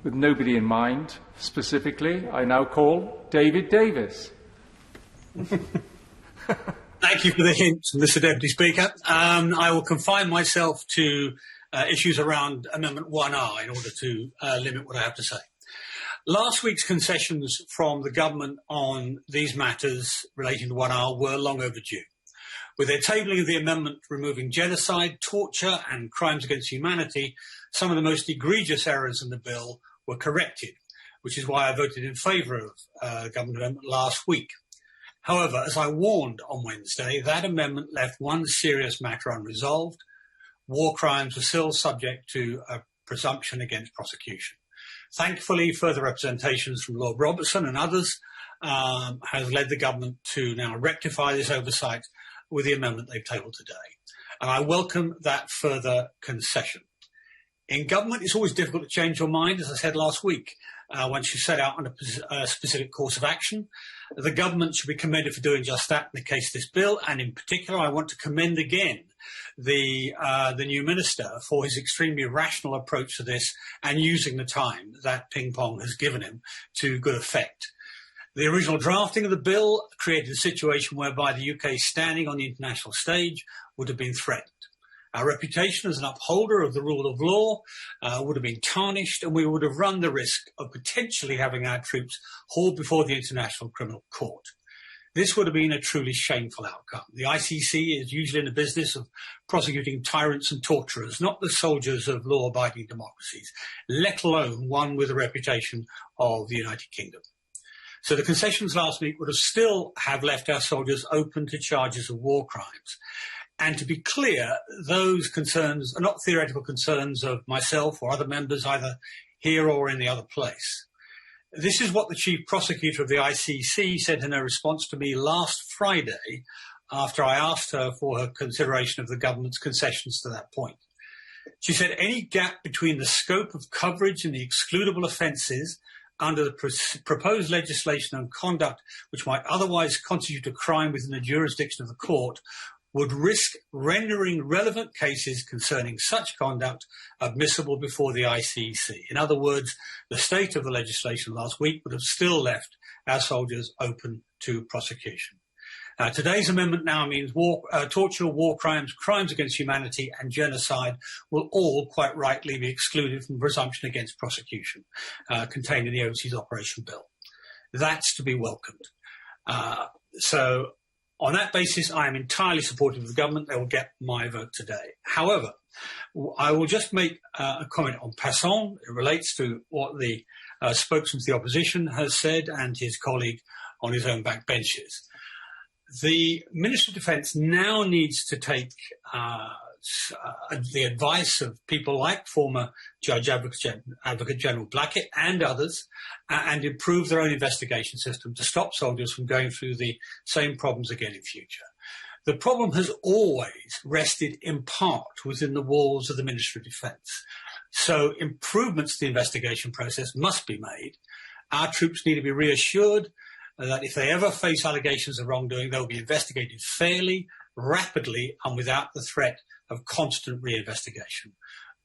with nobody in mind specifically, I now call David Davis. Thank you for the hint, Mr. Deputy Speaker. I will confine myself to issues around Amendment 1R in order to limit what I have to say. Last week's concessions from the government on these matters relating to 1R were long overdue. With their tabling of the amendment removing genocide, torture and crimes against humanity, some of the most egregious errors in the bill were corrected, which is why I voted in favour of government amendment last week. However, as I warned on Wednesday, that amendment left one serious matter unresolved. War crimes were still subject to a presumption against prosecution. Thankfully, further representations from Lord Robertson and others has led the government to now rectify this oversight with the amendment they've tabled today. And I welcome that further concession. In government, it's always difficult to change your mind, as I said last week, once you set out on a specific course of action. The government should be commended for doing just that in the case of this bill, and in particular, I want to commend again the new minister for his extremely rational approach to this and using the time that ping-pong has given him to good effect. The original drafting of the bill created a situation whereby the UK's standing on the international stage would have been threatened. Our reputation as an upholder of the rule of law would have been tarnished, and we would have run the risk of potentially having our troops hauled before the International Criminal Court. This would have been a truly shameful outcome. The ICC is usually in the business of prosecuting tyrants and torturers, not the soldiers of law-abiding democracies, let alone one with the reputation of the United Kingdom. So the concessions last week would have still have left our soldiers open to charges of war crimes. And to be clear, those concerns are not theoretical concerns of myself or other members, either here or in the other place. This is what the Chief Prosecutor of the ICC said in her response to me last Friday after I asked her for her consideration of the government's concessions to that point. She said any gap between the scope of coverage and the excludable offences under the proposed legislation and conduct which might otherwise constitute a crime within the jurisdiction of the court would risk rendering relevant cases concerning such conduct admissible before the ICC. In other words, the state of the legislation last week would have still left our soldiers open to prosecution. Today's amendment now means torture, war crimes, crimes against humanity and genocide will all quite rightly be excluded from presumption against prosecution contained in the Overseas Operation Bill. That's to be welcomed. So on that basis, I am entirely supportive of the government. They will get my vote today. However, I will just make a comment en passant. It relates to what the spokesman of the opposition has said and his colleague on his own back benches. The Minister of Defence now needs to take the advice of people like former Judge Advocate General Blackett and others and improve their own investigation system to stop soldiers from going through the same problems again in future. The problem has always rested in part within the walls of the Ministry of Defence. So improvements to the investigation process must be made. Our troops need to be reassured that if they ever face allegations of wrongdoing, they'll be investigated fairly, rapidly, and without the threat of constant reinvestigation.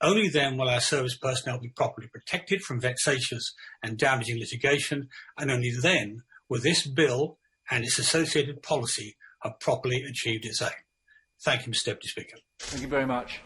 Only then will our service personnel be properly protected from vexatious and damaging litigation, and only then will this bill and its associated policy have properly achieved its aim. Thank you, Mr. Deputy Speaker. Thank you very much.